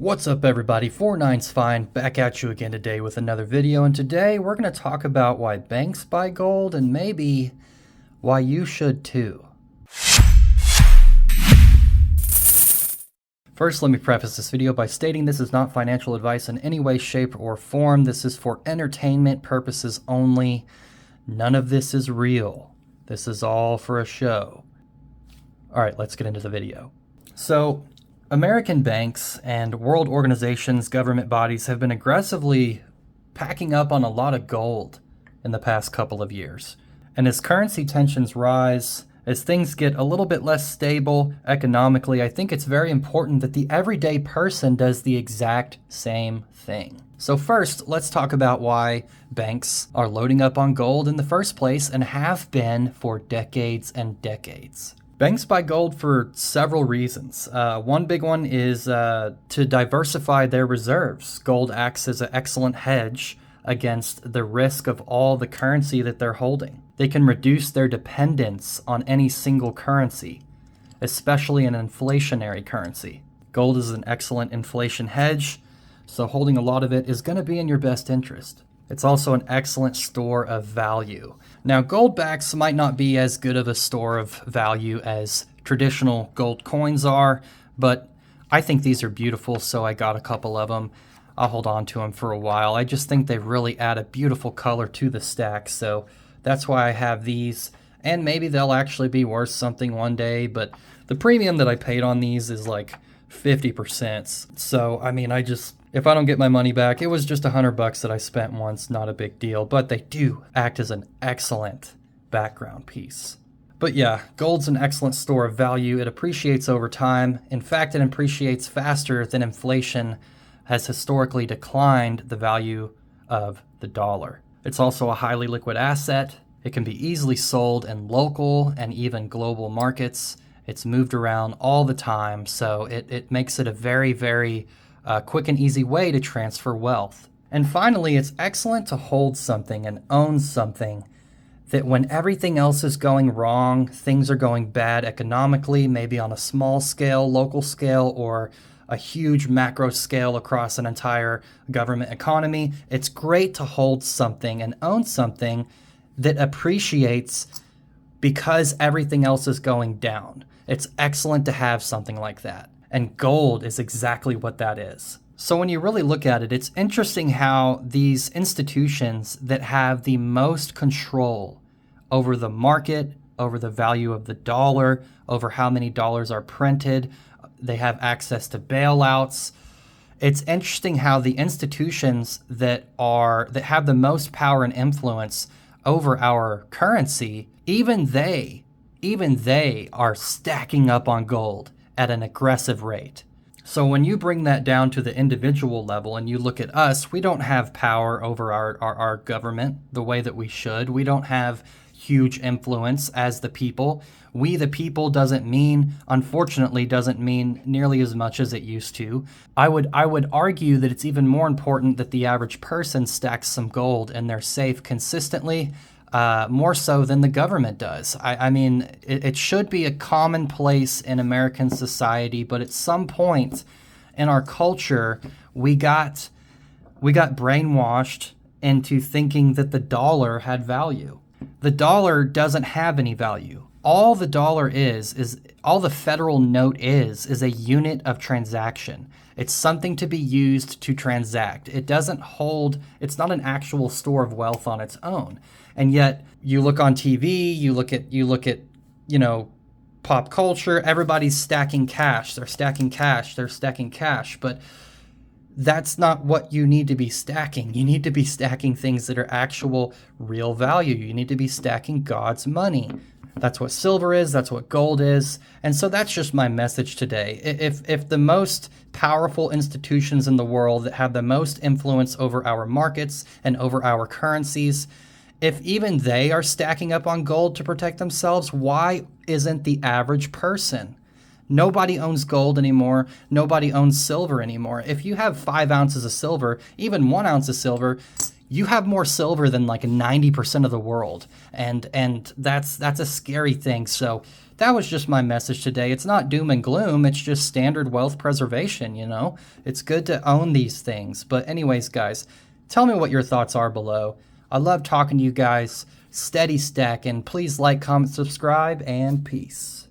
What's up everybody, 49's Fine, back at you again today with another video, and today we're going to talk about why banks buy gold and maybe why you should too. First, let me preface this video by stating this is not financial advice in any way, shape, or form. This is for entertainment purposes only. None of this is real. This is all for a show. Alright, let's get into the video. So, American banks and world organizations, government bodies have been aggressively packing up on a lot of gold in the past couple of years. And as currency tensions rise, as things get a little bit less stable economically, I think it's very important that the everyday person does the exact same thing. So first, let's talk about why banks are loading up on gold in the first place and have been for decades and decades. Banks buy gold for several reasons. One big one is to diversify their reserves. Gold acts as an excellent hedge against the risk of all the currency that they're holding. They can reduce their dependence on any single currency, especially an inflationary currency. Gold is an excellent inflation hedge, so holding a lot of it is going to be in your best interest. It's also an excellent store of value. Now, gold backs might not be as good of a store of value as traditional gold coins are, but I think these are beautiful, so I got a couple of them. I'll hold on to them for a while. I just think they really add a beautiful color to the stack, so that's why I have these. And maybe they'll actually be worth something one day, but the premium that I paid on these is like 50%. So, I mean, if I don't get my money back, it was just $100 that I spent once, not a big deal, but they do act as an excellent background piece. But yeah, gold's an excellent store of value. It appreciates over time. In fact, it appreciates faster than inflation has historically declined the value of the dollar. It's also a highly liquid asset. It can be easily sold in local and even global markets. It's moved around all the time, so it makes it a very, very quick and easy way to transfer wealth. And finally, it's excellent to hold something and own something that when everything else is going wrong, things are going bad economically, maybe on a small scale, local scale, or a huge macro scale across an entire government economy, it's great to hold something and own something that appreciates because everything else is going down. It's excellent to have something like that. And gold is exactly what that is. So when you really look at it, it's interesting how these institutions that have the most control over the market, over the value of the dollar, over how many dollars are printed, they have access to bailouts. It's interesting how the institutions that have the most power and influence over our currency, even they are stacking up on gold at an aggressive rate. So when you bring that down to the individual level and you look at us, we don't have power over our government the way that we should. We don't have huge influence as the people. We the people unfortunately doesn't mean nearly as much as it used to. I would argue that it's even more important that the average person stacks some gold in their safe consistently, more so than the government does. I mean, it should be a commonplace in American society, but at some point in our culture, we got brainwashed into thinking that the dollar had value. The dollar doesn't have any value. All the dollar all the federal note is a unit of transaction. It's something to be used to transact. It's not an actual store of wealth on its own. And yet you look on TV, you look at, pop culture, everybody's stacking cash. They're stacking cash, but that's not what you need to be stacking. You need to be stacking things that are actual real value. You need to be stacking God's money. That's what silver is. That's what gold is. And so that's just my message today. If the most powerful institutions in the world that have the most influence over our markets and over our currencies, if even they are stacking up on gold to protect themselves, why isn't the average person? Nobody owns gold anymore. Nobody owns silver anymore. If you have 5 ounces of silver, even 1 ounce of silver, you have more silver than like 90% of the world, and that's a scary thing. So that was just my message today. It's not doom and gloom, it's just standard wealth preservation, you know. It's good to own these things. But anyways, guys, tell me what your thoughts are below. I love talking to you guys. Steady stacking. Please like, comment, subscribe, and peace.